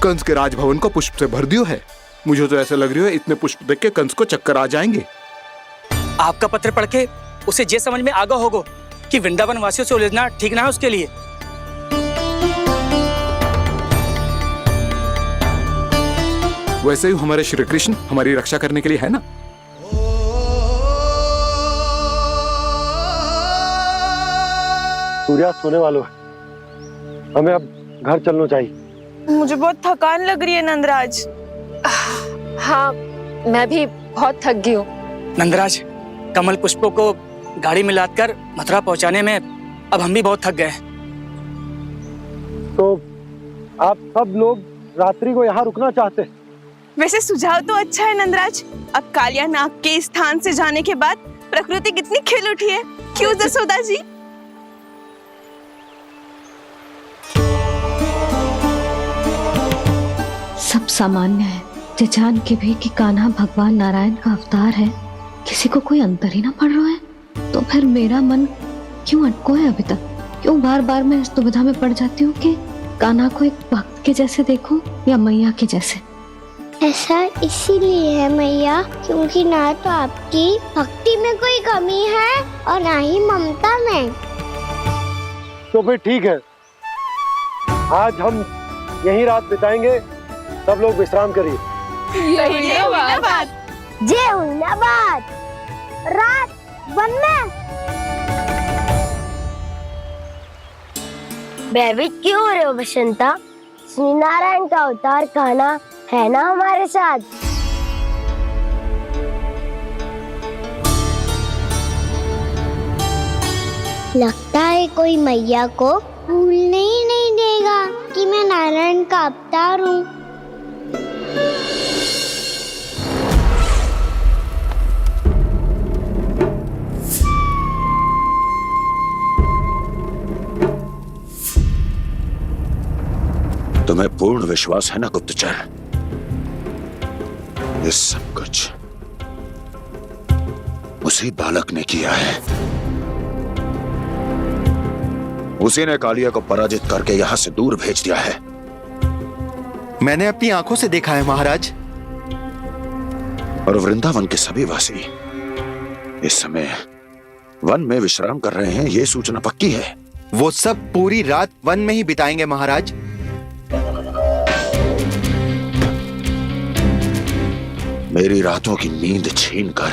कंस के राजभवन को पुष्प से भर दियो है। मुझे तो ऐसा लग रही है इतने पुष्प देख के कंस को चक्कर आ जाएंगे। आपका पत्र पढ़ के उसे ये समझ में आगा होगा कि वृंदावन वासियों से उलझना ठीक ना है उसके लिए। वैसे ही हमारे श्री कृष्ण हमारी रक्षा करने के लिए है ना। सूर्यास्त होने वाला है, हमें अब घर चलना चाहिए। मुझे बहुत थकान लग रही है नंदराज। हाँ, मैं भी बहुत थक गई हूँ। नंदराज, कमल पुष्पों को गाड़ी में लादकर मथुरा पहुंचाने में अब हम भी बहुत थक गए। तो आप सब लोग रात्रि को यहाँ रुकना चाहते हैं? वैसे सुझाव तो अच्छा है नंदराज। अब कालिया नाग के स्थान से जाने के बाद प्रकृति कितनी खिल उठी है, क्यों जसोदा जी? सब सामान्य है, ये जान के भी कि कान्हा भगवान नारायण का अवतार है, किसी को कोई अंतर ही ना पड़ रहा है। तो फिर मेरा मन क्यों अटको है अभी तक? क्यों बार बार मैं इस दुविधा में पड़ जाती हूँ कि कान्हा को एक भक्त के जैसे देखूं या मैया के जैसे? ऐसा इसीलिए है मैया क्योंकि ना तो आपकी भक्ति में कोई कमी है और ना ही ममता में। तो फिर ठीक है, आज हम यहीं रात बिताएंगे। सब लोग विश्राम करिए। जय हुइनाबाद। जय हुइनाबाद। रात वन में भयभीत क्यों हो रहे हो बसंता? श्री नारायण का अवतार कान्हा है ना हमारे साथ। लगता है कोई मैया को भूलने ही नहीं देगा कि मैं नारायण का अवतार हूँ। तुम्हें पूर्ण विश्वास है ना गुप्तचर? ये सब कुछ उसी बालक ने किया है। उसी ने कालिया को पराजित करके यहां से दूर भेज दिया है। मैंने अपनी आंखों से देखा है महाराज। और वृंदावन के सभी वासी इस समय वन में विश्राम कर रहे हैं, ये सूचना पक्की है। वो सब पूरी रात वन में ही बिताएंगे महाराज। मेरी रातों की नींद छीनकर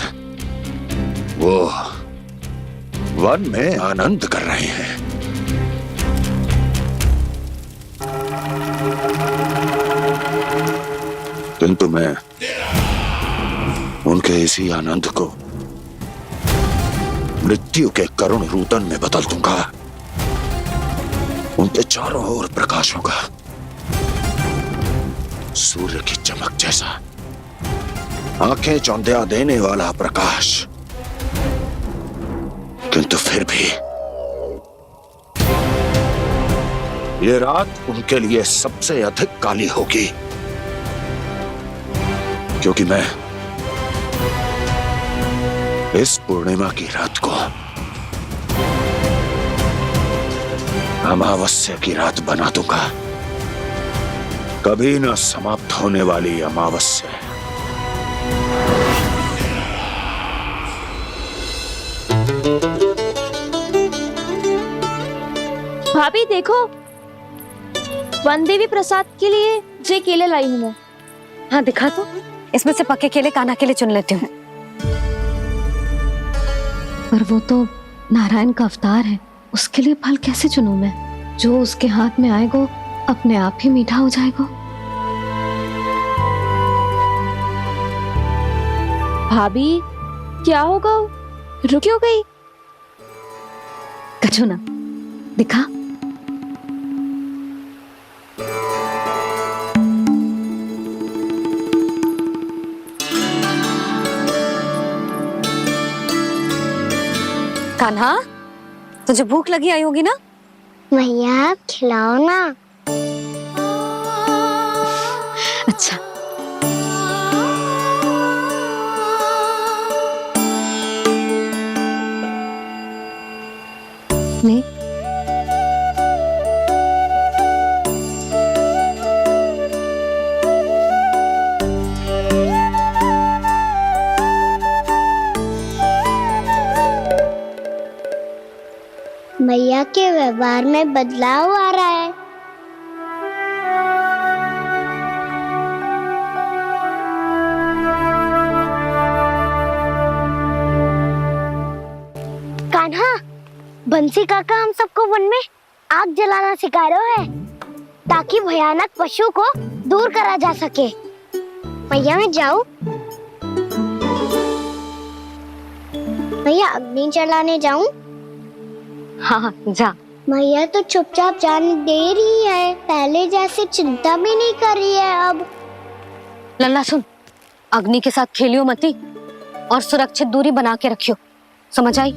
वो वन में आनंद कर रहे हैं। किंतु मैं उनके इसी आनंद को मृत्यु के करुण रूदन में बदल दूंगा। उनके चारों ओर प्रकाश होगा, सूर्य की चमक जैसा, आंखें चौंधिया देने वाला प्रकाश। किंतु फिर भी ये रात उनके लिए सबसे अधिक काली होगी, क्योंकि मैं इस पूर्णिमा की रात को अमावस्या की रात बना दूंगा। कभी न समाप्त होने वाली अमावस्या। भाभी देखो, वन देवी प्रसाद के लिए जे केले लाई हूँ मैं। हाँ दिखा तो, इसमें से पक्के केले कान्हा के लिए चुन लेती हूँ। पर वो तो नारायण का अवतार है, उसके लिए फल कैसे चुनूं मैं? जो उसके हाथ में आएगा अपने आप ही मीठा हो जाएगा। भाभी क्या होगा? रुक क्यों गई? कछू ना, दिखा। कान्हा, तुझे भूख लगी आई होगी ना? मैया आप खिलाओ ना। अच्छा। ले। व्यवहार में बदलाव आ रहा है। कान्हा, बंसी काका हम सबको वन में आग जलाना सिखा रहे हैं ताकि भयानक पशु को दूर करा जा सके। मैया मैं जाऊं? मैया अग्नि जलाने जाऊं? हाँ जा। मैया तो चुपचाप जाने दे रही है, पहले जैसे चिंता भी नहीं कर रही है अब। लल्ला सुन, अग्नि के साथ खेलियो मती और सुरक्षित दूरी बना के रखियो, समझ आई?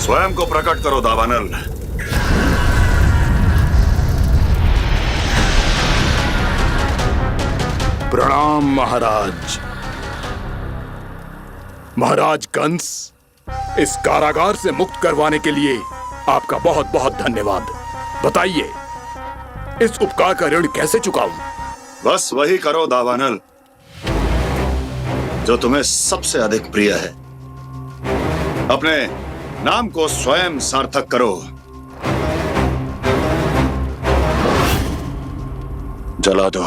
स्वयं को प्रकट करो दावानल। प्रणाम महाराज। महाराज कंस, इस कारागार से मुक्त करवाने के लिए आपका बहुत बहुत धन्यवाद। बताइए, इस उपकार का ऋण कैसे चुकाऊं? बस वही करो दावानल जो तुम्हें सबसे अधिक प्रिय है। अपने नाम को स्वयं सार्थक करो। जला दो,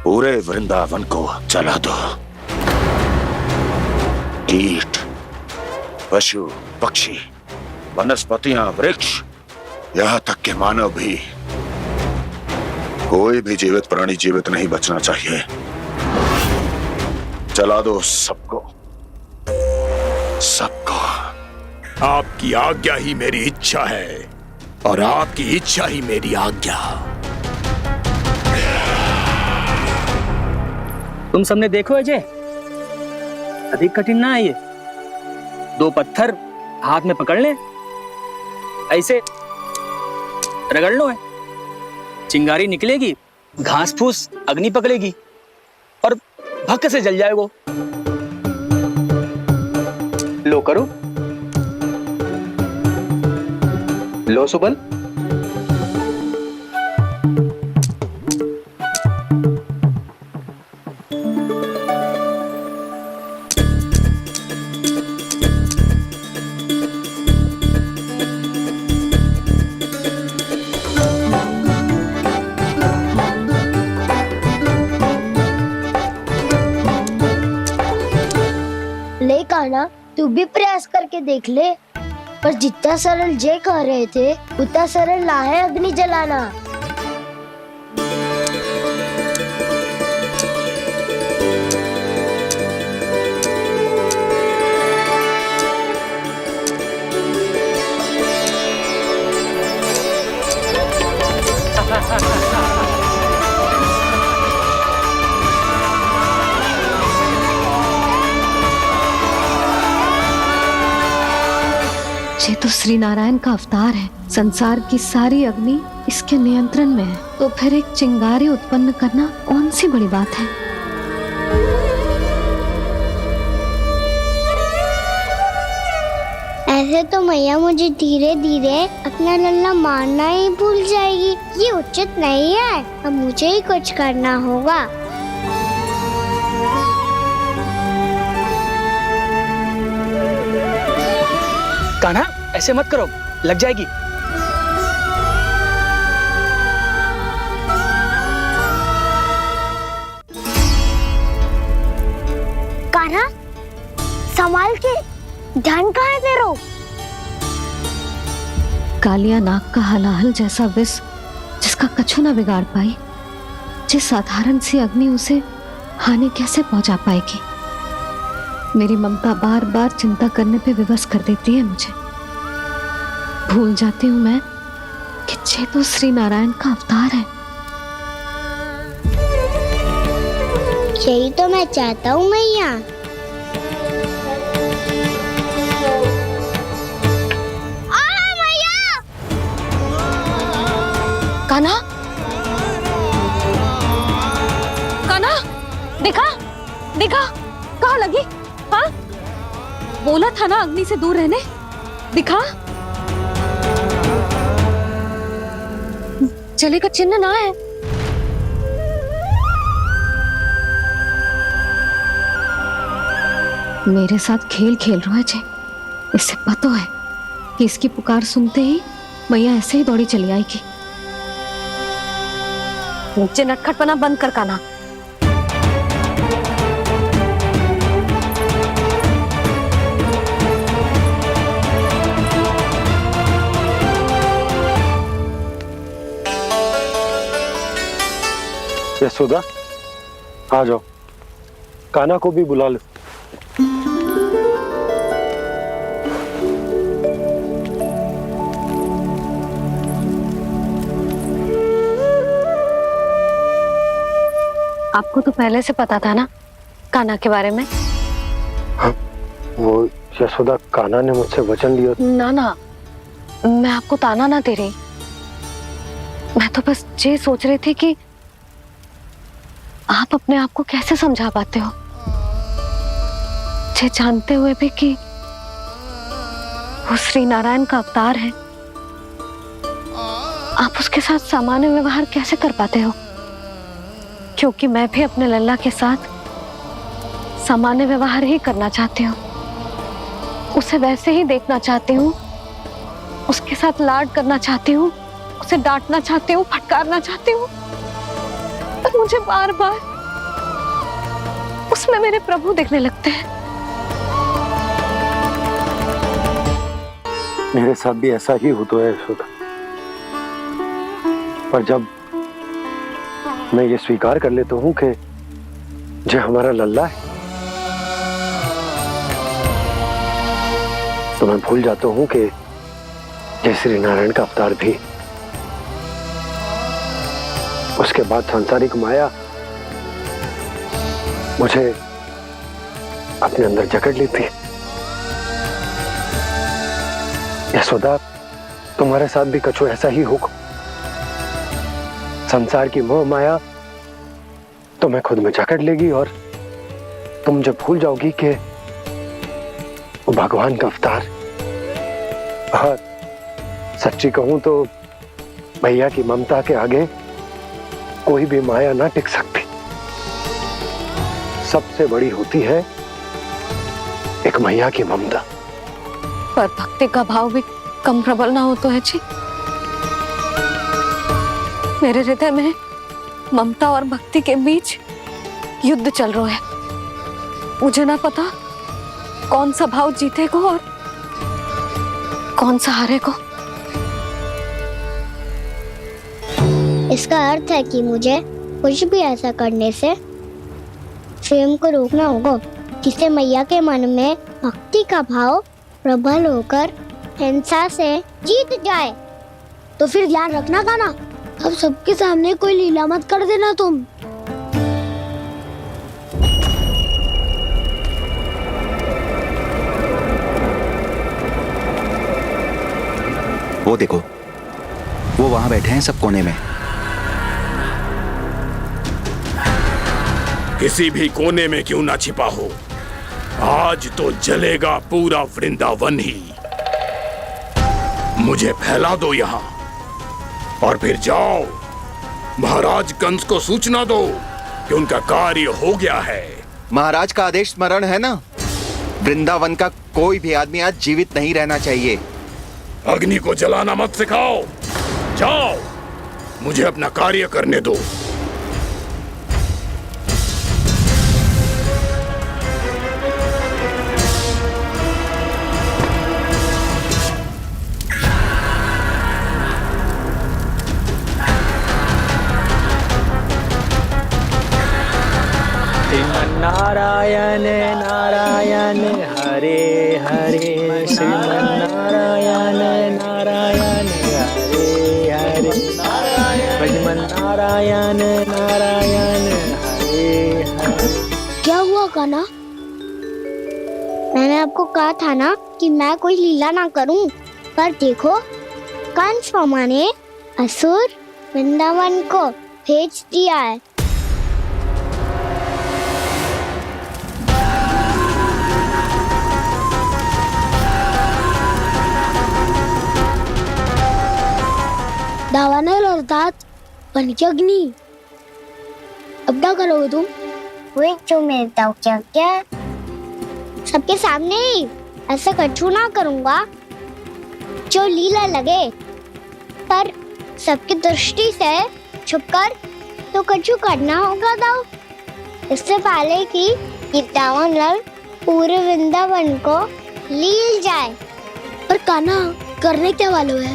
पूरे वृंदावन को जला दो। कीट, पशु, पक्षी, वनस्पतियां, वृक्ष, यहां तक के मानव भी, कोई भी जीवित प्राणी जीवित नहीं बचना चाहिए। जला दो सबको, सबको। आपकी आज्ञा ही मेरी इच्छा है और आपकी इच्छा ही मेरी आज्ञा। तुम सबने देखो अजय, अधिक कठिन ना है ये। 2 पत्थर हाथ में पकड़ ले, ऐसे रगड़ लो है, चिंगारी निकलेगी, घास फूस अग्नि पकड़ेगी और भक्क से जल जाए वो। लो करो, लो सुबल। ले कान्हा, तू भी प्रयास करके देख ले। पर जितना सरल जे कह रहे थे उतना सरल ना है अग्नि जलाना। ये तो श्री नारायण का अवतार है। संसार की सारी अग्नि इसके नियंत्रण में है, तो फिर एक चिंगारी उत्पन्न करना कौन सी बड़ी बात है। ऐसे तो मैया मुझे धीरे धीरे अपना लल्ला मारना ही भूल जाएगी। ये उचित नहीं है, अब मुझे ही कुछ करना होगा। कान्हा ऐसे मत करो, लग जाएगी। कान्हा संभाल के, ध्यान कहाँ है तेरो? कालिया नाग का हलाहल जैसा विष जिसका कछु ना बिगाड़ पाई, जिस साधारण सी अग्नि उसे हानि कैसे पहुंचा पाएगी। मेरी ममता बार बार चिंता करने पे विवश कर देती है मुझे। भूल जाती हूँ मैं कि ये तो श्री नारायण का अवतार है। यही तो मैं चाहता हूँ मैया। कान्हा, कान्हा, देखा देखा, कहाँ लगी? हाँ, बोला था ना अग्नि से दूर रहने। दिखा, जले का चिन्ह ना है। मेरे साथ खेल खेल रहा है जे। इसे पता है कि इसकी पुकार सुनते ही मैया ऐसे ही दौड़ी चली आएगी। मुझे नटखटपना बंद कर कान्हा। यशोदा, आ जाओ, कान्हा को भी बुला लो। आपको तो पहले से पता था ना कान्हा के बारे में? हाँ, वो यशोदा, कान्हा ने मुझसे वचन लिया। ना ना, मैं आपको ताना ना दे रही। मैं तो बस ये सोच रही थी कि आप अपने आप को कैसे समझा पाते हो, ये जानते हुए भी कि वो श्री नारायण का अवतार है। आप उसके साथ सामान्य व्यवहार कैसे कर पाते हो? क्योंकि मैं भी अपने लल्ला के साथ सामान्य व्यवहार ही करना चाहती हूँ। उसे वैसे ही देखना चाहती हूँ, उसके साथ लाड करना चाहती हूँ, उसे डांटना चाहती हूँ, फटकारना चाहती हूँ। पर मुझे बार बार उसमें मेरे प्रभु दिखने लगते हैं। मेरे साथ भी ऐसा ही होता है यशोदा। पर जब मैं ये स्वीकार कर लेता हूँ कि जो हमारा लल्ला है, तो मैं भूल जाता हूँ कि जय श्री नारायण का अवतार भी। उसके बाद सांसारिक माया मुझे अपने अंदर जकड़ लेती है। यशोदा, तुम्हारे साथ भी कछु ऐसा ही होगा। संसार की मोह माया तुम्हें खुद में जकड़ लेगी और तुम जब भूल जाओगी कि वो भगवान का अवतार। और सच्ची कहूं तो भैया की ममता के आगे कोई भी माया ना टिक सकती। सबसे बड़ी होती है एक मैया की ममता। पर भक्ति का भाव भी कम प्रबल ना हो तो है जी। मेरे हृदय में ममता और भक्ति के बीच युद्ध चल रहा है। मुझे ना पता कौन सा भाव जीतेगा और कौन सा हारेगा। इसका अर्थ है कि मुझे कुछ भी ऐसा करने से स्वयं को रोकना होगा, जिससे मैया के मन में भक्ति का भाव प्रबल होकर हिंसा से जीत जाए। तो फिर ध्यान रखना कान्हा, अब सबके सामने कोई लीला मत कर देना तुम। वो देखो, वो वहां बैठे हैं सब कोने में। किसी भी कोने में क्यों ना छिपा हो, आज तो जलेगा पूरा वृंदावन ही। मुझे फैला दो यहां और फिर जाओ महाराज कंस को सूचना दो कि उनका कार्य हो गया है। महाराज का आदेश स्मरण है ना? वृंदावन का कोई भी आदमी आज जीवित नहीं रहना चाहिए। अग्नि को जलाना मत सिखाओ, जाओ, मुझे अपना कार्य करने दो। नारायण नारायण हरे हरे, श्रीमन्नारायण नारायण हरे हरे, भजमन नारायण नारायण हरे हरे। क्या हुआ कान्हा? मैंने आपको कहा था ना कि मैं कोई लीला ना करूं, पर देखो कंस मामा ने असुर वृंदावन को भेज दिया है। दावानल और दांत बन के अग्नि। अब क्या करोगे तुम? वही जो मेरे दाव क्या क्या सबके सामने ही ऐसा कछु ना करूंगा जो लीला लगे, पर सबकी दृष्टि से छुपकर तो कछु करना होगा दाव। इससे पहले कि ये दावानल पूरे वृंदावन को लील जाए। पर कान्हा करने क्या वालों है?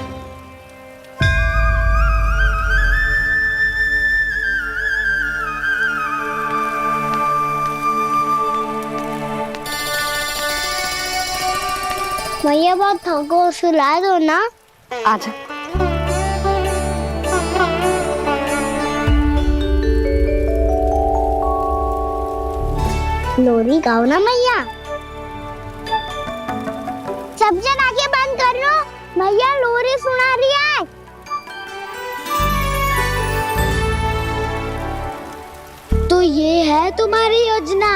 भैया बहुत थको, सुला दो ना। आजा। लोरी गाओ ना मैया। सब जन आंखें बंद कर लो, मैया लोरी सुना रही है। तो ये है तुम्हारी योजना?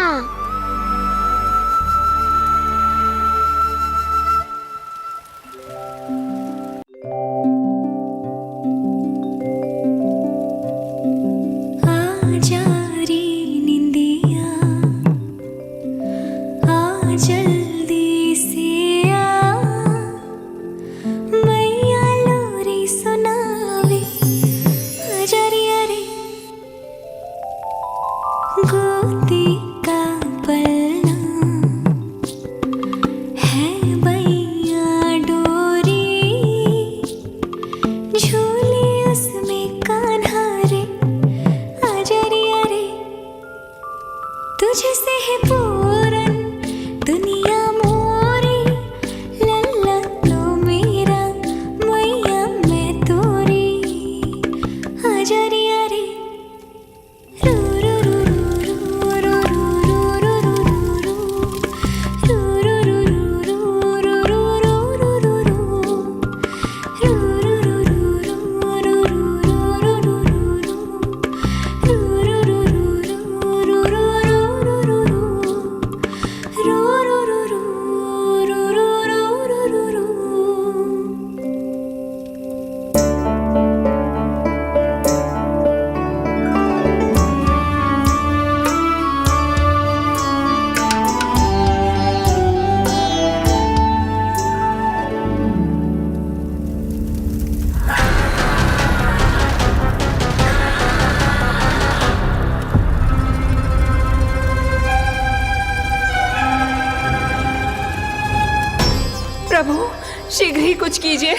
शीघ्र ही कुछ कीजिए,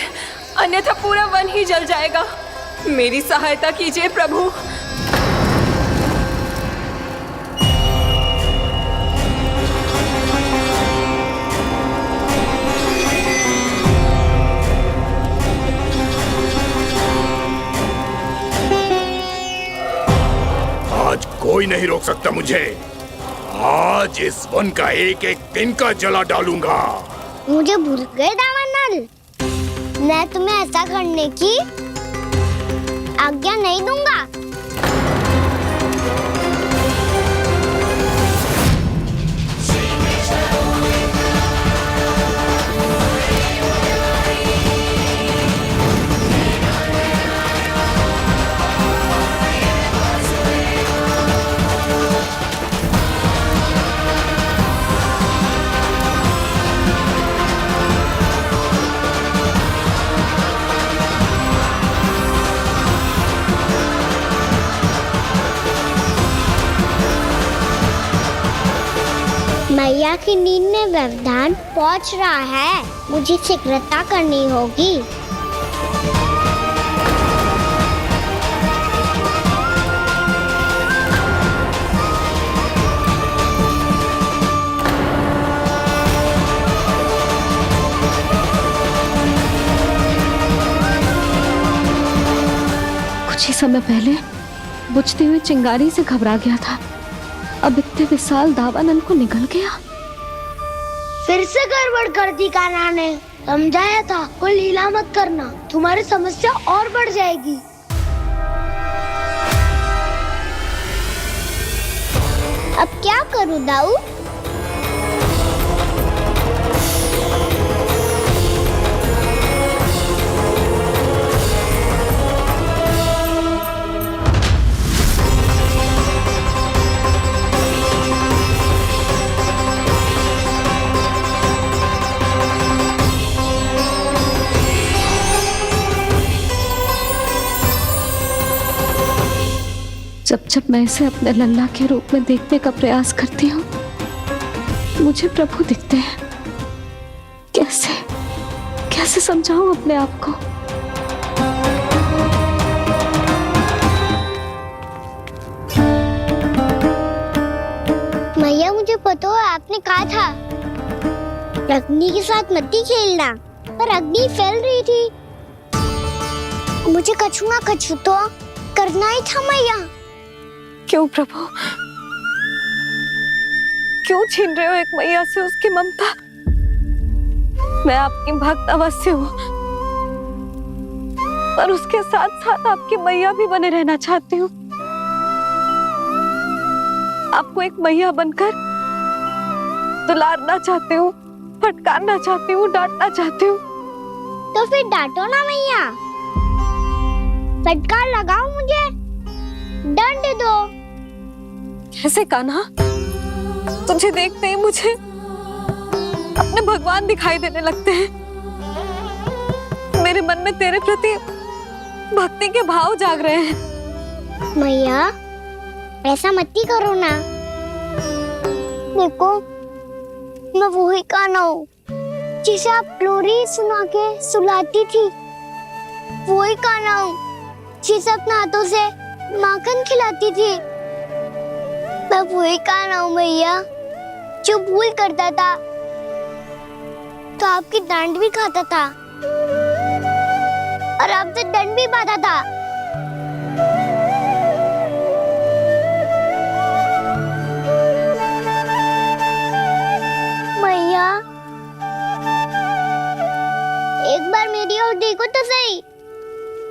अन्यथा पूरा वन ही जल जाएगा। मेरी सहायता कीजिए प्रभु। आज कोई नहीं रोक सकता मुझे। आज इस वन का एक एक तिनका जला डालूंगा। मुझे भूल गए दावानल, मैं तुम्हें ऐसा करने की आज्ञा नहीं दूंगा। की नींद में व्यवधान पहुंच रहा है, मुझे शीघ्रता करनी होगी। कुछ ही समय पहले बुझती हुई चिंगारी से घबरा गया था, अब इतने विशाल दावानल को निगल गया। फिर से गड़बड़ कर दी कान्हा ने। समझाया था कोई लीला मत करना, तुम्हारी समस्या और बढ़ जाएगी। अब क्या करूं दाऊ? जब जब मैं इसे अपने लल्ला के रूप में देखने का प्रयास करती हूँ, मुझे प्रभु दिखते हैं। कैसे कैसे समझाऊं अपने आप को? मैया, मुझे पता है आपने कहा था अग्नि के साथ मत ही खेलना, पर अग्नि फैल रही थी। मुझे कछु ना कछु तो करना ही था मैया। क्यों प्रभु, क्यों छीन रहे हो एक मैया से उसकी ममता? मैं आपकी भक्त अवश्य हूँ, पर उसके साथ साथ आपकी मैया भी बने रहना चाहती हूँ। आपको एक मैया बनकर दुलारना चाहती हूँ, फटकारना चाहती हूँ, डांटना चाहती हूँ। तो फिर डांटो ना मैया, फटकार लगाओ, मुझे दंड दो। कैसे कान्हा? तुझे देखते ही मुझे अपने भगवान दिखाई देने लगते हैं। मेरे मन में तेरे प्रति भक्ति के भाव जाग रहे हैं। मैया, ऐसा मत ही करो ना। देखो, मैं वही कान्हा हूँ जिसे आप लोरी सुना के सुलाती थी। वही कान्हा हूँ जिसे अपने हाथों से माखन खिलाती थी। मैं वही कान्हा हूँ मैया, जो भूल करता था तो आपकी डांट भी खाता था और आपसे दंड भी पाता था। मैया, एक बार मेरी ओर देखो तो सही।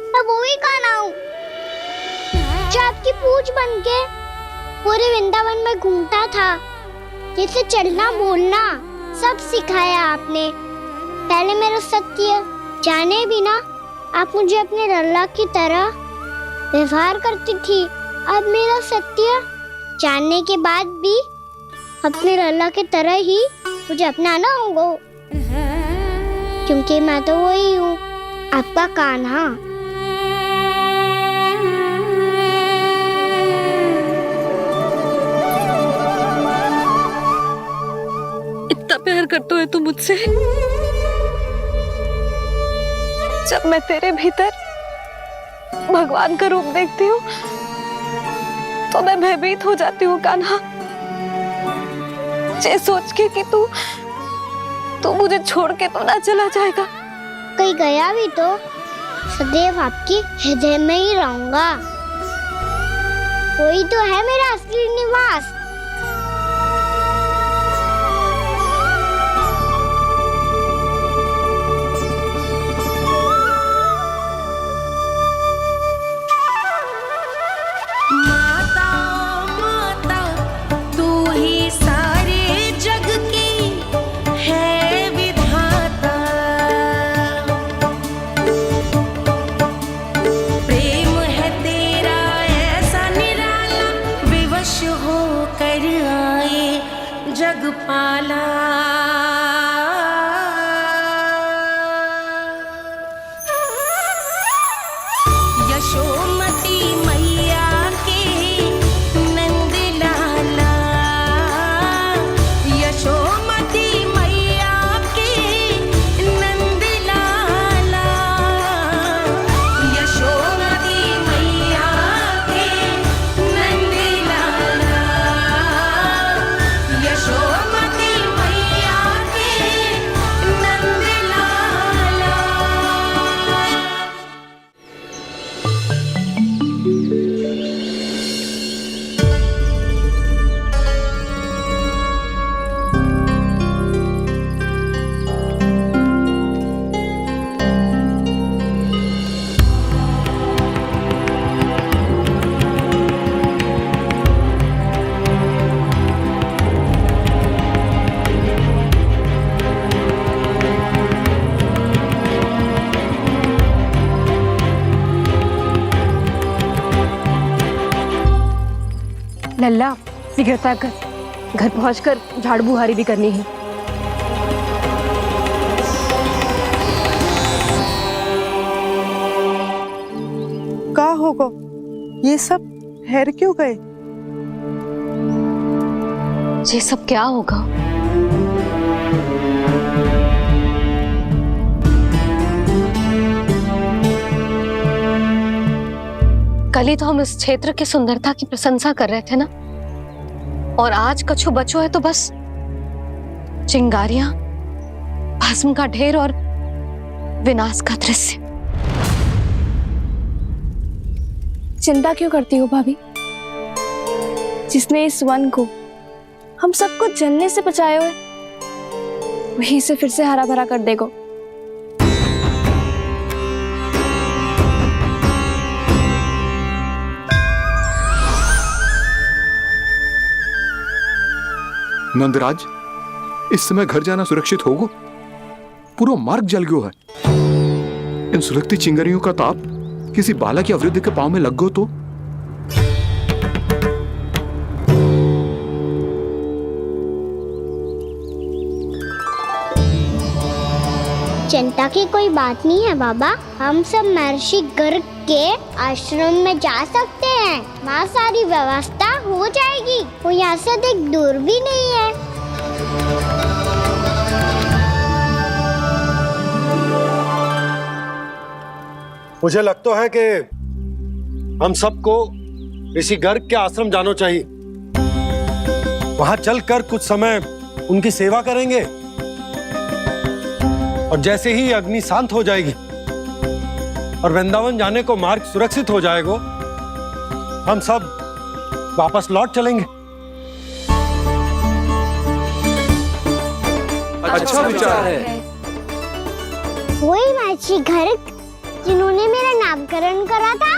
मैं वही कान्हा हूँ जो आपकी पूछ बनके पूरे वृंदावन में घूमता था, जिसे चलना बोलना सब सिखाया आपने। पहले मेरा सत्य जाने बिना आप मुझे अपने लल्ला की तरह व्यवहार करती थी। अब मेरा सत्य जानने के बाद भी अपने लल्ला की तरह ही मुझे अपनाना होगा, क्योंकि मैं तो वही हूँ, आपका कान्हा। इतना प्यार करते हो तुम मुझसे? जब मैं तेरे भीतर भगवान का रूप देखती हूँ तो मैं भयभीत हो जाती हूँ कान्हा। ये सोच के कि तू मुझे छोड़ के तो ना चला जाएगा। कहीं गया भी तो सदैव आपके हृदय में ही रहूंगा। वही तो है मेरा असली निवास। प्रेम है तेरा ऐसा निराला, विवश होकर लल्ला शीघ्रता कर, घर पहुंचकर झाड़ू बुहारी भी करनी है। का होगा ये सब ठहर क्यों गए? ये सब क्या होगा? कल ही तो हम इस क्षेत्र की सुंदरता की प्रशंसा कर रहे थे ना, और आज कछु बचो है तो बस चिंगारियां, भस्म का ढेर और विनाश का दृश्य। चिंता क्यों करती हो भाभी? जिसने इस वन को, हम सबको जलने से बचाया है, वही इसे फिर से हरा भरा कर देगा। नंदराज, इस समय घर जाना सुरक्षित होगा? पूरा मार्ग जल गयो है। इन सुलगती चिंगारियों का ताप किसी बालक या वृद्ध के पांव में लग गो तो? चिंता की कोई बात नहीं है बाबा, हम सब महर्षि गर्ग के आश्रम में जा सकते हैं। वहाँ सारी व्यवस्था हो जाएगी, वो यहाँ से अधिक दूर भी नहीं है। मुझे लगता है कि हम सबको ऋषि गर्ग के आश्रम जाना चाहिए। वहां चलकर कुछ समय उनकी सेवा करेंगे, और जैसे ही अग्नि शांत हो जाएगी और वृंदावन जाने को मार्ग सुरक्षित हो जाएगा, हम सब वापस लौट चलेंगे। अच्छा विचार है। वही महर्षि गर्ग जिन्होंने मेरा नामकरण करा था।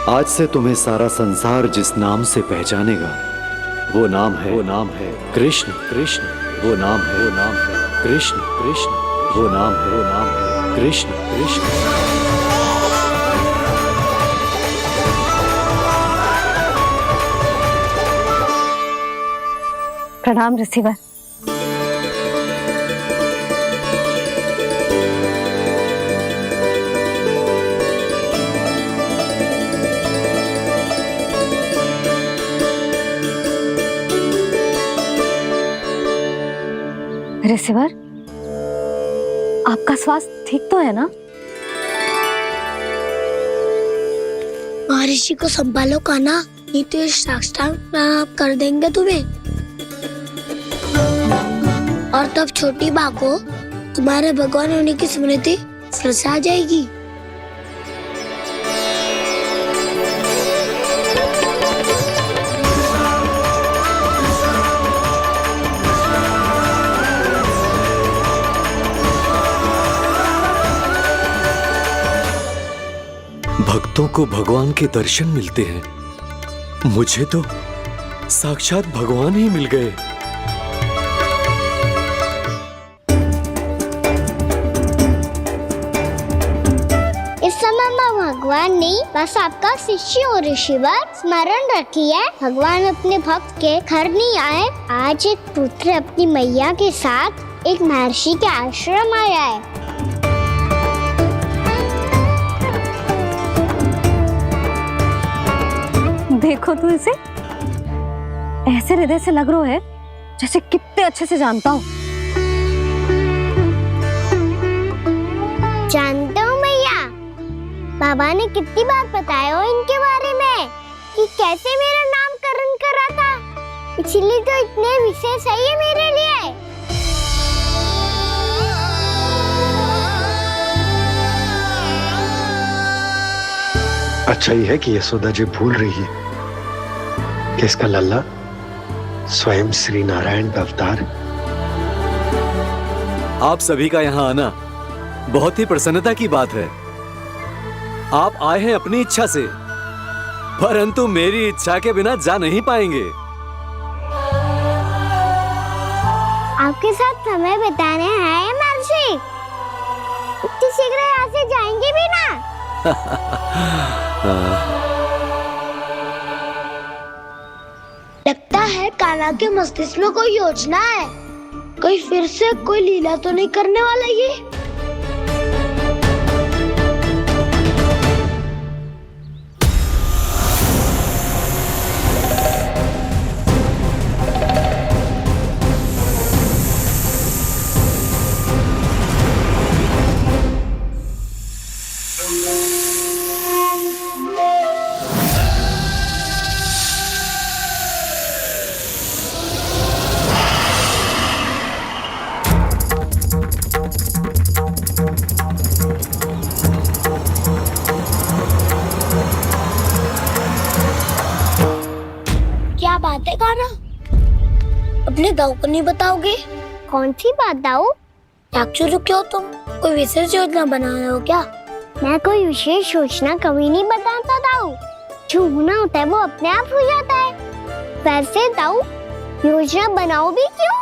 आज से तुम्हें सारा संसार जिस नाम से पहचानेगा, वो नाम है कृष्ण। कृष्ण वो नाम है कृष्ण। कृष्ण वो नाम है कृष्ण। कृष्ण। प्रणाम ऋषिवर। ऋषिवर, आपका स्वास्थ्य ठीक तो है ना? महर्षि को संभालो कान्हा, नहीं तो ये साक्षात कर देंगे तुम्हें। और तब छोटी बा को तुम्हारे भगवान होने की स्मृति फिर से आ जाएगी। भक्तों को भगवान के दर्शन मिलते हैं, मुझे तो साक्षात भगवान ही मिल गए। इस समय मैं भगवान नहीं, बस आपका शिष्य और ऋषिवर। स्मरण रखिए, भगवान अपने भक्त के घर नहीं आए। आज एक पुत्र अपनी मैया के साथ एक महर्षि के आश्रम आया है। देखो तू इसे, ऐसे हृदय से लग रहा है जैसे कितने अच्छे से जानता हूँ। जानते हो मैया, बाबा ने कितनी बार बताया हो इनके बारे में कि कैसे मेरा नामकरण करा था, इसलिए तो इतने विशेष है ये मेरे लिए। अच्छा ही है कि यशोदा जी भूल रही है कि इसका लल्ला स्वयं श्री नारायण का अवतार है। आप सभी का यहाँ आना बहुत ही प्रसन्नता की बात है। आप आए हैं अपनी इच्छा से, परंतु मेरी इच्छा के बिना जा नहीं पाएंगे। आपके साथ समय बिताने हैं महर्षि, इतनी शीघ्र यहाँ से जाएंगे भी ना? लगता है कान्हा के मस्तिष्क में कोई योजना है, कोई फिर से कोई लीला तो नहीं करने वाला ये। क्या बात है कान्हा, अपने दाऊ को नहीं बताओगे? कौन सी बात दाऊ? याक्षु क्यों, तुम कोई विशेष योजना बना रहे हो क्या? मैं कोई विशेष योजना कभी नहीं बताता दाऊ, जो होना होता है वो अपने आप हो जाता है। वैसे दाऊ, योजना बनाओ भी क्यों?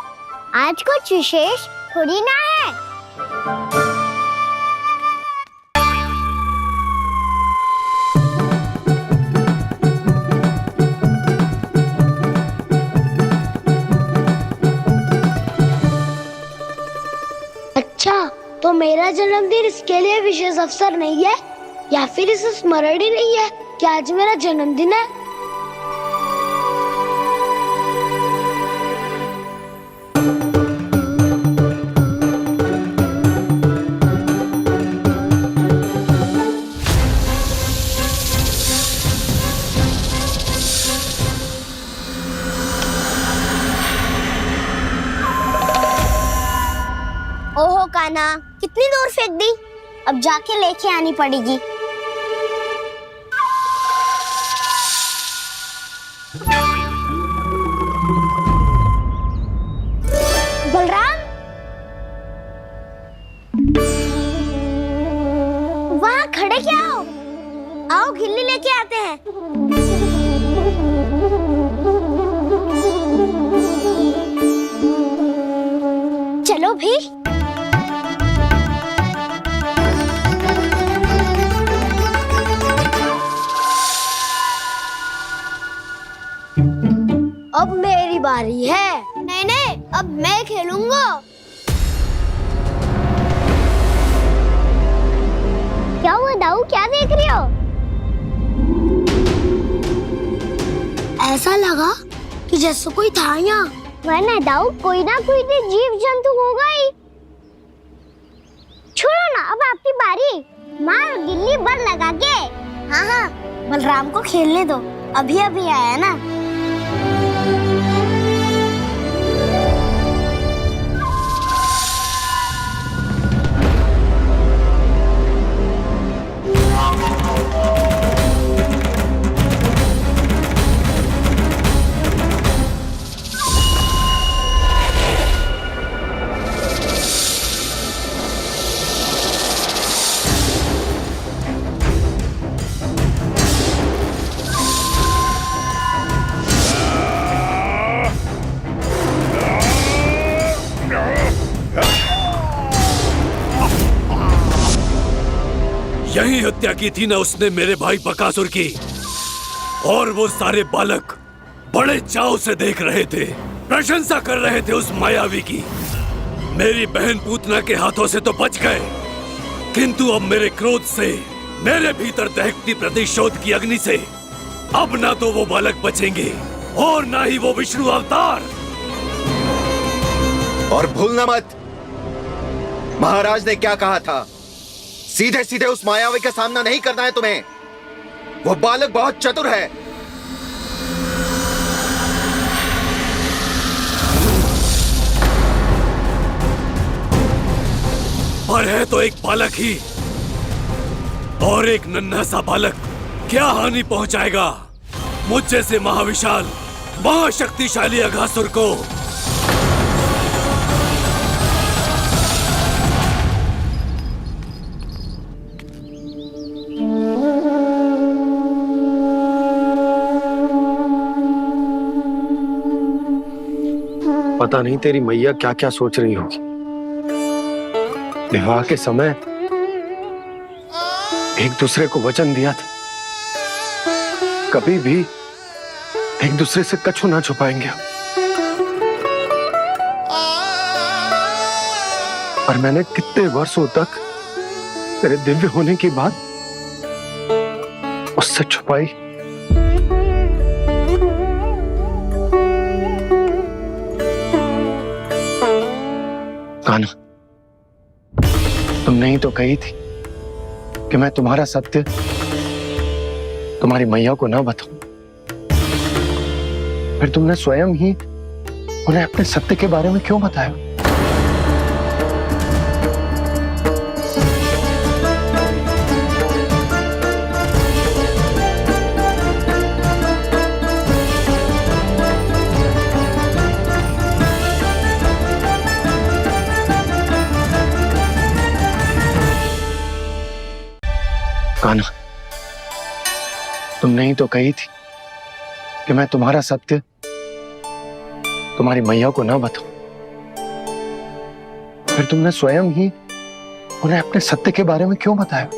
आज कुछ विशेष थोड़ी ना है। अच्छा, तो मेरा जन्मदिन इसके लिए विशेष अवसर नहीं है, या फिर इसे स्मरण ही नहीं है कि आज मेरा जन्मदिन है? ओहो कान्हा, कितनी दूर फेंक दी, अब जाके लेके आनी पड़ेगी। बलराम, वहाँ खड़े क्या हो? आओ घिल्ली लेके आते हैं। चलो भी। अब मेरी बारी है। नहीं नहीं, अब मैं खेलूंगा। क्या हुआ दाऊ, क्या देख रही हो? ऐसा लगा कि जैसे कोई था यहाँ। वरना दाऊ, कोई ना कोई तो जीव जंतु होगा ही। छोड़ो ना, अब आपकी बारी। मार गिल्ली बर लगा के। हाँ हाँ, बलराम को खेलने दो, अभी अभी आया ना। यही हत्या की थी ना उसने मेरे भाई बकासुर की, और वो सारे बालक बड़े चाव से देख रहे थे, प्रशंसा कर रहे थे उस मायावी की। मेरी बहन पूतना के हाथों से तो बच गए, किंतु अब मेरे क्रोध से, मेरे भीतर दहकती प्रतिशोध की अग्नि से अब ना तो वो बालक बचेंगे और ना ही वो विष्णु अवतार। और भूलना मत, महाराज ने क्या कहा था, सीधे सीधे उस मायावी का सामना नहीं करना है तुम्हें। वो बालक बहुत चतुर है। पर है तो एक बालक ही, और एक नन्हा सा बालक क्या हानि पहुंचाएगा मुझ जैसे महाविशाल महाशक्तिशाली अघासुर को। पता नहीं तेरी मैया क्या क्या सोच रही होगी। विवाह के समय एक दूसरे को वचन दिया था, कभी भी एक दूसरे से कछु ना छुपाएंगे। और मैंने कितने वर्षों तक तेरे दिव्य होने की बात उससे छुपाई। कान्हा, तुमने ही तो कही थी कि मैं तुम्हारा सत्य तुम्हारी मैया को ना बताऊं। फिर तुमने स्वयं ही उन्हें अपने सत्य के बारे में क्यों बताया? कान्हा, तुमने ही तो कही थी कि मैं तुम्हारा सत्य तुम्हारी मैया को ना बताऊं। फिर तुमने स्वयं ही उन्हें अपने सत्य के बारे में क्यों बताया?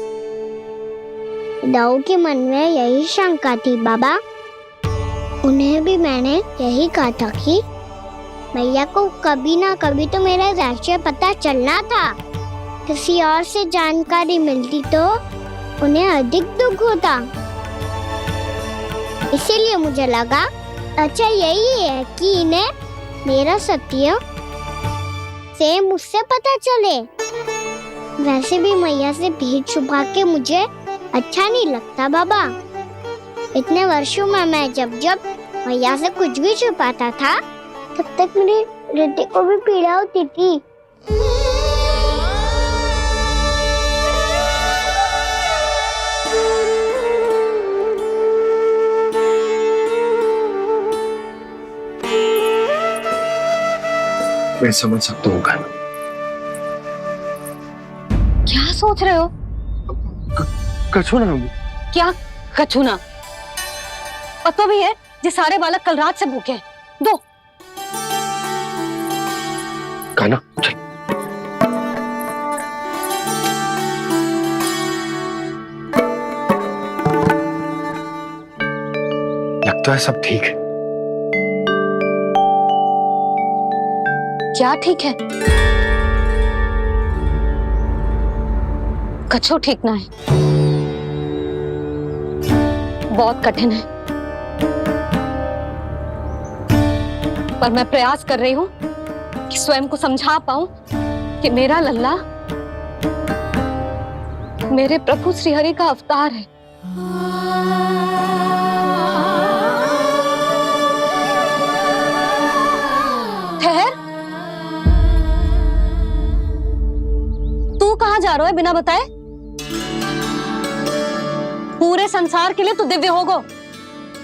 दाऊ के मन में यही शंका थी बाबा। उन्हें भी मैंने यही कहा था कि मैया को कभी ना कभी तो मेरा रहस्य पता चलना था। किसी और से जानकारी मिलती तो उन्हें अधिक दुख होता। इसीलिए मुझे लगा अच्छा यही है कि इन्हें मेरा सत्य से मुझसे पता चले। वैसे भी मैया से भेद छुपा के मुझे अच्छा नहीं लगता बाबा। इतने वर्षों में मैं जब जब मैया से कुछ भी छुपाता था तब तक मेरे हृदय को भी पीड़ा होती थी। मैं समझ सकता हूँ कान्हा। क्या सोच रहे हो? कछु ना। क्या कछु ना? पता भी है ये सारे बालक कल रात से भूखे हैं। दो। कान्हा चल। लगता है सब ठीक है। क्या ठीक है? कछु ठीक ना है, बहुत कठिन है। पर मैं प्रयास कर रही हूं कि स्वयं को समझा पाऊं कि मेरा लल्ला मेरे प्रभु श्री हरि का अवतार है। ठहर, तू कहां जा रहा है बिना बताए? पूरे संसार के लिए तू दिव्य होगो,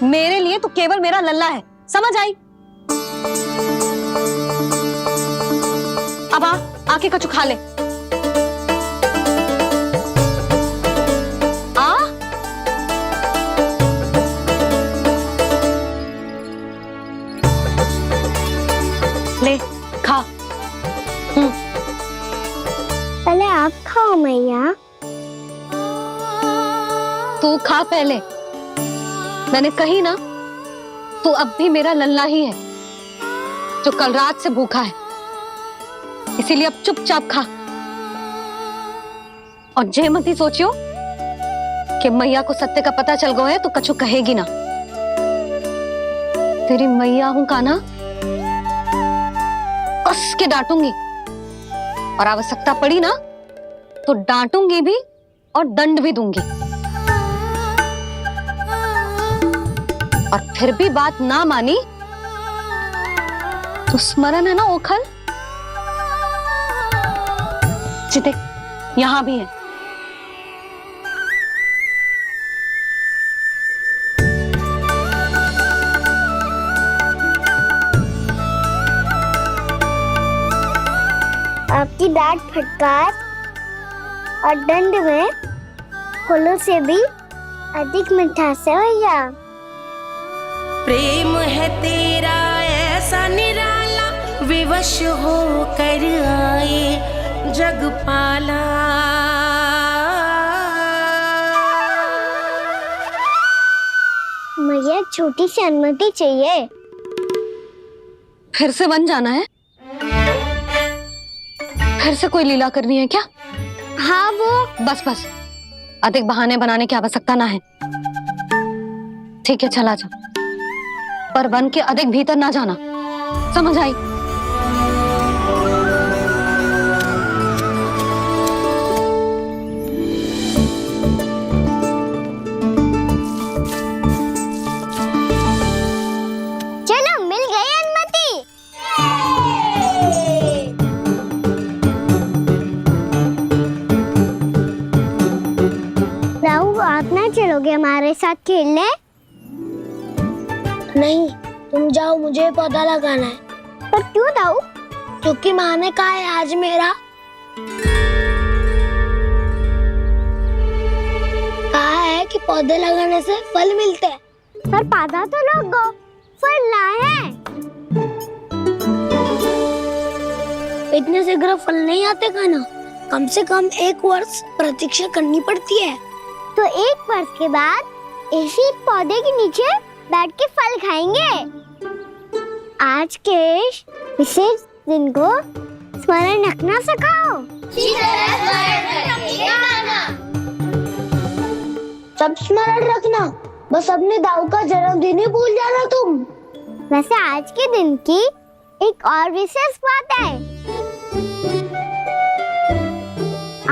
मेरे लिए तू केवल मेरा लल्ला है। समझ आई? अब आके कछु खा ले। आ ले खा। पहले आप खाओ मैया। तू खा पहले। मैंने कही ना, तू अब भी मेरा लल्ला ही है जो कल रात से भूखा है। इसीलिए अब चुपचाप खा। और जे मत ही सोचियो कि मैया को सत्य का पता चल गया है तो कछु कहेगी ना। तेरी मैया हूं कान्हा, कस के डांटूंगी, और आवश्यकता पड़ी ना तो डांटूंगी भी और दंड भी दूंगी। और फिर भी बात ना मानी तो स्मरण है ना ओखल, देख यहां भी है। आपकी डांट फटकार और दंड में फूलों से भी अधिक मिठास है भैया। प्रेम है तेरा ऐसा निराला, विवश हो कर आए जग पाला। मुझे छोटी सी अनुमति चाहिए। फिर से बन जाना है? फिर से कोई लीला करनी है क्या? हाँ वो बस बस, अधिक बहाने बनाने की आवश्यकता ना है। ठीक है चला जा, पर वन के अधिक भीतर ना जाना, समझ आई? चलो मिल गई अनुमति। राहु आप ना चलोगे हमारे साथ खेलने? नहीं, तुम जाओ, मुझे पौधा लगाना है। पर क्यों दाऊ? क्योंकि माँ ने कहा है आज मेरा कहा है कि पौधे लगाने से फल मिलते हैं। पर पौधा तो लगो, फल ना है। इतने शीघ्र फल नहीं आते कान्हा, कम से कम 1 वर्ष प्रतीक्षा करनी पड़ती है। तो 1 वर्ष के बाद इसी पौधे के नीचे बैठ के फल खाएंगे। आज के विशेष दिन को स्मरण रखना सिखाओ। सब स्मरण रखना, बस अपने दाऊ का जन्मदिन ही भूल जाना तुम। वैसे आज के दिन की एक और विशेष बात है।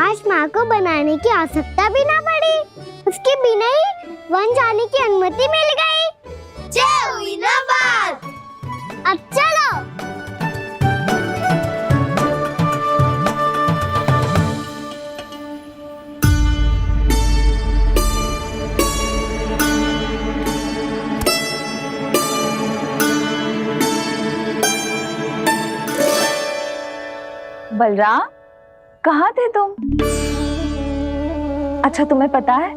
आज माँ को बनाने की आवश्यकता भी ना पड़ी, उसके बिना ही वन जाने की अनुमति मिल गई। जय हुई ना बात। अब चलो। बलराम, कहाँ थे तुम? अच्छा तुम्हें पता है,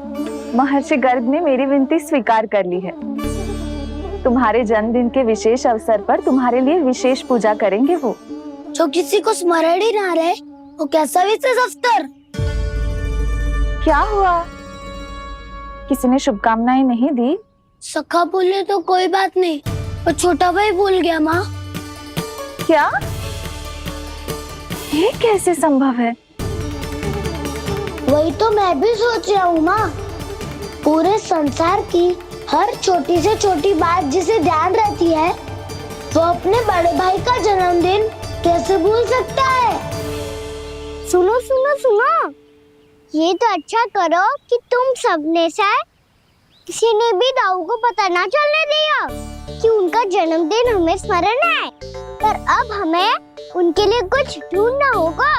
महर्षि गर्ग ने मेरी विनती स्वीकार कर ली है। तुम्हारे जन्मदिन के विशेष अवसर पर तुम्हारे लिए विशेष पूजा करेंगे वो। जो किसी को स्मरण ही ना रहे, वो कैसा विशेष अवसर? क्या हुआ? किसी ने शुभकामनाएं नहीं दी? सखा भूले तो कोई बात नहीं, पर छोटा भाई भूल गया माँ। क्या? ये कैसे संभव है? वही तो मैं भी सोच रहा हूँ माँ। पूरे संसार की हर छोटी से छोटी बात जिसे ध्यान रहती है, वो अपने बड़े भाई का जन्मदिन कैसे भूल सकता है? सुनो सुनो सुनो, ये तो अच्छा करो कि तुम सबने से किसी ने भी दाऊ को पता ना चलने दिया कि उनका जन्मदिन हमें स्मरण है। पर अब हमें उनके लिए कुछ ढूंढना होगा।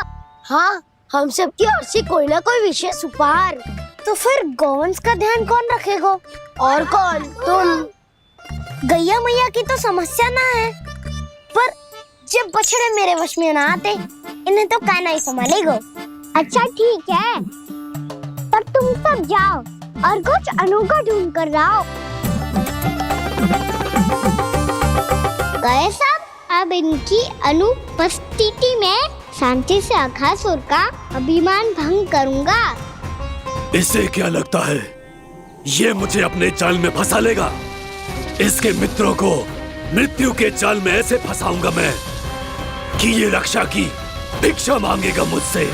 हाँ, हम सबकी ओर से कोई ना कोई विशेष उपहार। तो फिर गौवंश का ध्यान कौन रखेगा? और कौन? तुम। गैया मैया की तो समस्या ना है, पर जब बछड़े मेरे वश में ना आते, इन्हें तो कान्हा ही संभालेगा। अच्छा ठीक है, पर तुम सब जाओ और कुछ अनोखा ढूंढ कर लाओ। गए सब? अब इनकी अनुपस्थिति में शांति से अघासुर का अभिमान भंग करूंगा। इसे क्या लगता है ये मुझे अपने जाल में फंसा लेगा? इसके मित्रों को मृत्यु के जाल में ऐसे फंसाऊंगा मैं कि ये रक्षा की भिक्षा मांगेगा मुझसे।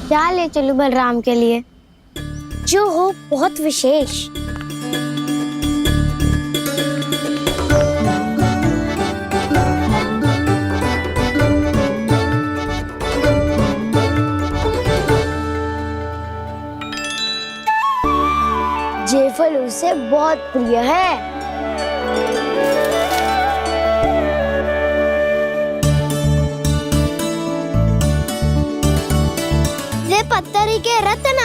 क्या ले चलूं बलराम के लिए जो हो बहुत विशेष। ये फल उसे बहुत प्रिय है। ये पत्थरी के रत्न।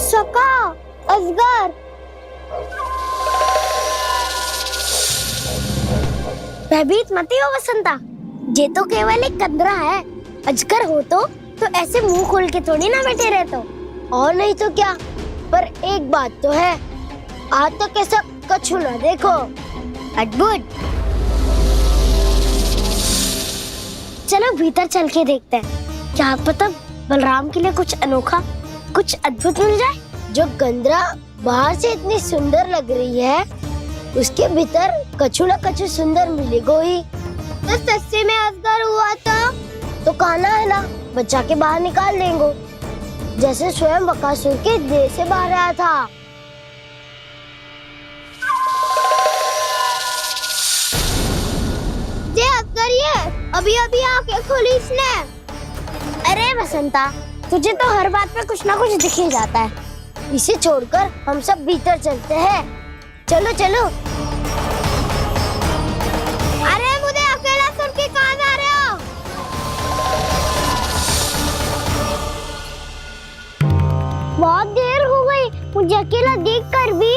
सका असगर भयभीत मत हो वसंता, ये तो केवल एक कंदरा है। अजगर हो तो ऐसे मुंह खोल के थोड़ी ना बैठे रहते हो। और नहीं तो क्या, पर एक बात तो है, आज तक ऐसा कछु ना देखो। अद्भुत। चलो भीतर चल के देखते हैं, क्या पता बलराम के लिए कुछ अनोखा, कुछ अद्भुत मिल जाए। जो गंदरा बाहर से इतनी सुंदर लग रही है, उसके भीतर कछु न कछु सुंदर मिलेगा ही। तो सस्ते में अजगर हुआ तो कान्हा है ना, बच्चा के बाहर निकाल देंगे, जैसे स्वयं बकासुर के देह से बाहर आया था। ये अजगर ये अभी अभी आंखें खोली इसने। अरे वसंता, तुझे तो हर बात पे कुछ ना कुछ दिख ही जाता है। इसे छोड़कर हम सब भीतर चलते हैं। चलो चलो। अरे मुझे अकेला सुन के कहाँ जा रहे हो? बहुत देर हो गई मुझे अकेला देखकर भी।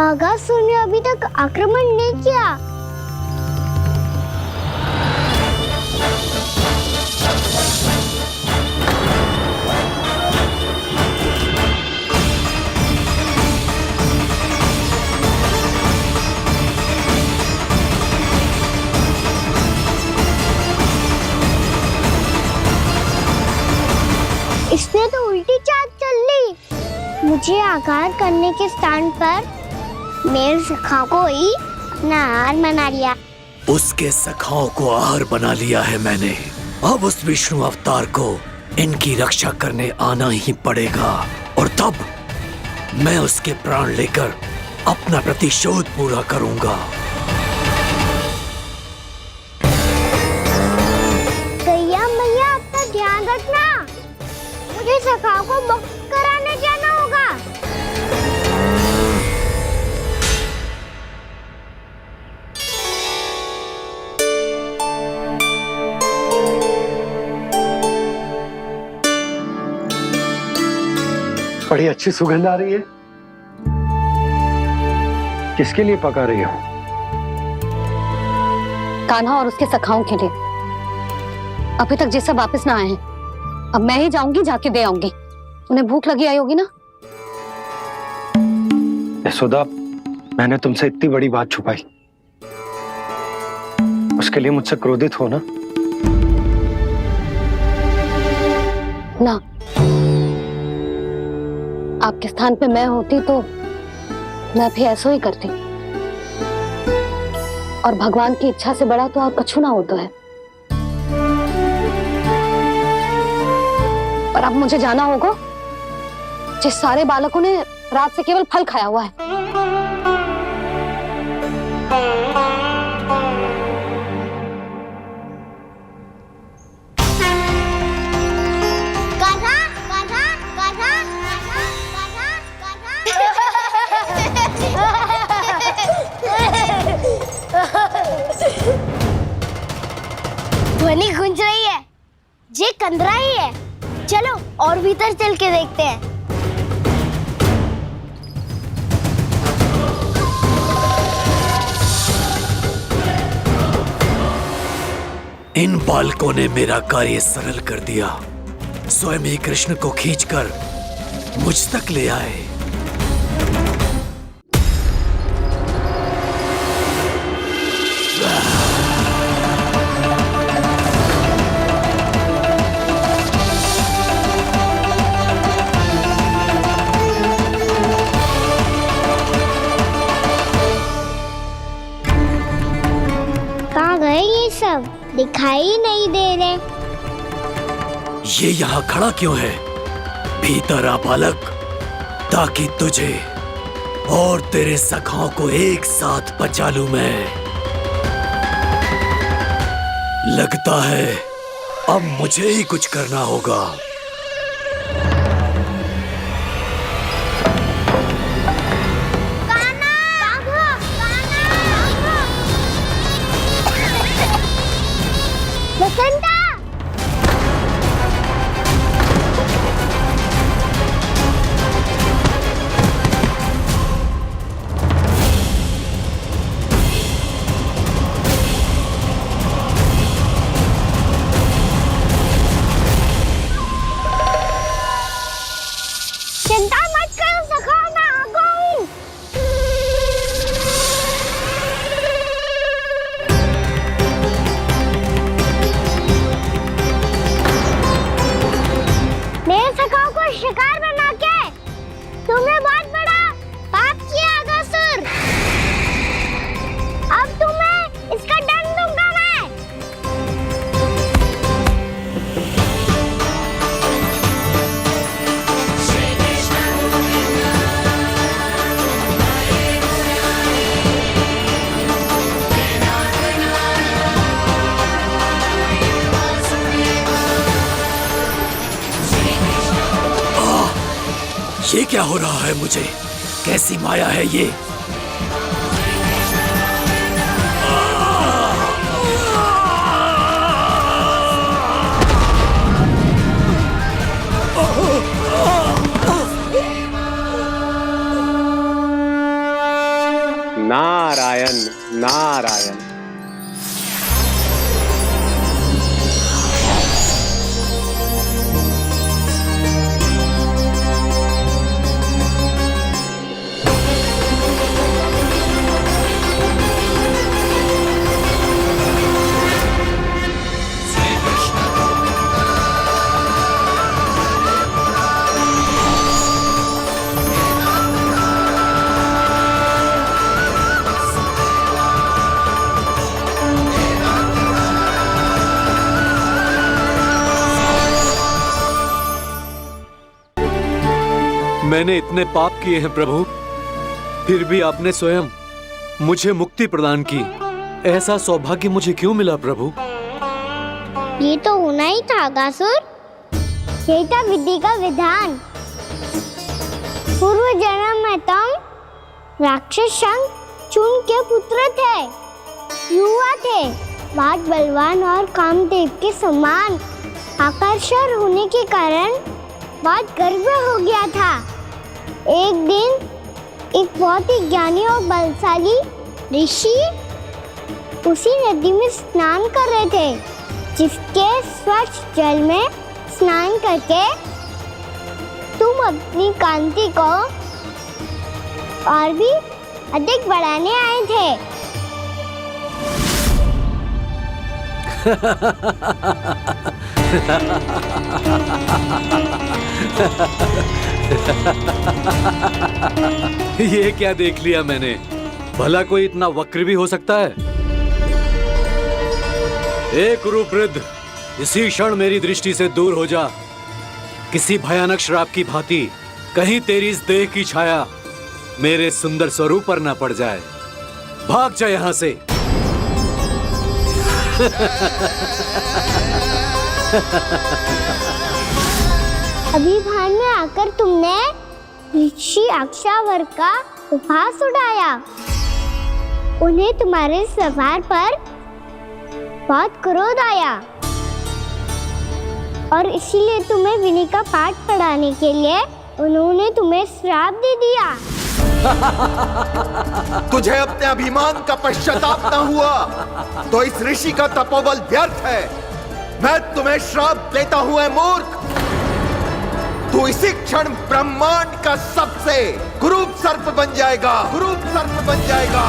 अगासुर ने अभी तक आक्रमण नहीं किया। इसने तो उल्टी चाल चल ली। मुझे आघात करने के स्थान पर मेरे सखा को ही अपना आहार बना लिया। उसके सखाओं को आहार बना लिया है मैंने। अब उस विष्णु अवतार को इनकी रक्षा करने आना ही पड़ेगा, और तब मैं उसके प्राण लेकर अपना प्रतिशोध पूरा करूंगा। गैया मैया, अपना ध्यान रखना। मुझे सखा को मुक्त कराने जाना होगा। बड़ी अच्छी सुगंध आ रही है। किसके लिए पका रही हो? कान्हा और उसके सखाओं के लिए। अभी तक ये सब वापस ना आए हैं, अब मैं ही जाऊंगी, जाके दे आऊंगी। उन्हें भूख लगी आई होगी ना। यशोदा, मैंने तुमसे इतनी बड़ी बात छुपाई, उसके लिए मुझसे क्रोधित हो ना? ना, आपके स्थान पे मैं होती तो मैं भी ऐसा ही करती। और भगवान की इच्छा से बड़ा तो और कछु ना होता है। पर अब मुझे जाना होगा। जिस सारे बालकों ने रात से केवल फल खाया हुआ है। कान्हा, कान्हा, कान्हा। कितनी गूंज रही है, ये कंदरा ही है। चलो और भीतर चल के देखते हैं। इन बालकों ने मेरा कार्य सरल कर दिया। स्वयं ही कृष्ण को खींचकर मुझ तक ले आए। कहाँ गए ये सब? दिखाई नहीं दे रहे। ये यहाँ खड़ा क्यों है? भीतर आ बालक, ताकि तुझे और तेरे सखाओं को एक साथ बचा लूं मैं। लगता है अब मुझे ही कुछ करना होगा। बसंता! चिंता मत करो सखा, मैं आ गई। मेरे सखाओं को शिकार बना के तुमने बहुत बड़ा पाप किया अगासुर। अब तुम्हें इसका दंड दूंगा मैं। ये क्या हो रहा है मुझे? कैसी माया है ये? नारायण नारायण। मैंने इतने पाप किए हैं प्रभु, फिर भी आपने स्वयं मुझे मुक्ति प्रदान की। ऐसा सौभाग्य मुझे क्यों मिला प्रभु? ये तो होना ही था अगासुर। यही था विधि का विधान। पूर्व जन्म में तुम राक्षस शंखचूड़ के पुत्र थे, युवा थे, बहुत बलवान और कामदेव के समान आकर्षण होने के कारण बहुत गर्व हो गया था। एक दिन एक बहुत ही ज्ञानी और बलशाली ऋषि उसी नदी में स्नान कर रहे थे, जिसके स्वच्छ जल में स्नान करके तुम अपनी कांति को और भी अधिक बढ़ाने आए थे। ये क्या देख लिया मैंने? भला कोई इतना वक्र भी हो सकता है? एक कुरुवृद्ध, इसी क्षण मेरी दृष्टि से दूर हो जा। किसी भयानक श्राप की भांति कहीं तेरी इस देह की छाया मेरे सुंदर स्वरूप पर न पड़ जाए। भाग जा यहाँ से। अभी भान में आकर तुमने ऋषि अक्षावर का उपहास उड़ाया। उन्हें तुम्हारे व्यवहार पर बहुत क्रोध आया। और इसीलिए तुम्हें विनी का पाठ पढ़ाने के लिए उन्होंने तुम्हें श्राप दे दिया। तुझे अपने अभिमान का पश्चाताप न हुआ तो इस ऋषि का तपोबल व्यर्थ है। मैं तुम्हें श्राप देता हूं ऐ मूर्ख। तू इसी क्षण ब्रह्मांड का सबसे कुरूप सर्प बन जाएगा, कुरूप सर्प बन जाएगा।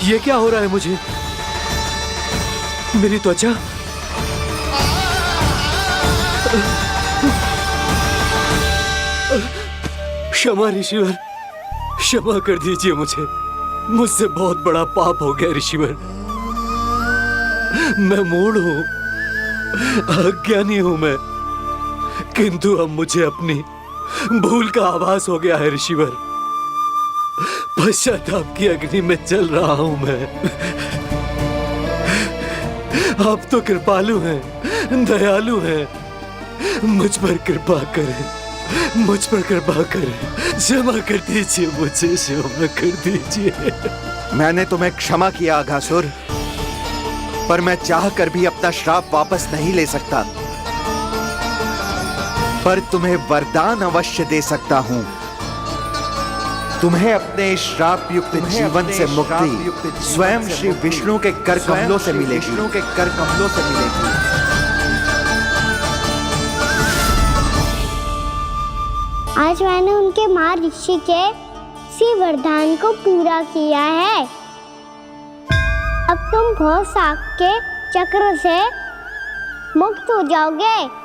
ये क्या हो रहा है मुझे? मेरी त्वचा क्षमा ऋषिवर, क्षमा कर दीजिए मुझे। मुझसे बहुत बड़ा पाप हो गया ऋषिवर। मैं मूढ़ हूं, अज्ञानी हूं मैं, किंतु अब मुझे अपनी भूल का आभास हो गया है ऋषिवर। पश्चाताप की अग्नि में जल रहा हूं मैं। आप तो कृपालु हैं, दयालु हैं, मुझ पर कृपा करें, मुझ पर कृपा करें। क्षमा कर दीजिए मुझे, क्षमा कर दीजिए। मैंने तुम्हें क्षमा किया अघासुर, पर मैं चाहकर भी अपना श्राप वापस नहीं ले सकता। पर तुम्हें वरदान अवश्य दे सकता हूं। तुम्हें अपने श्राप युक्त जीवन से मुक्ति स्वयं श्री विष्णु के कर कमलों से मिलेगी, विष्णु के कर कमलों से मिलेगी। आज मैंने उनके मां ऋषि के इसी वरदान को पूरा किया है। अब तुम भव साग के चक्र से मुक्त हो जाओगे।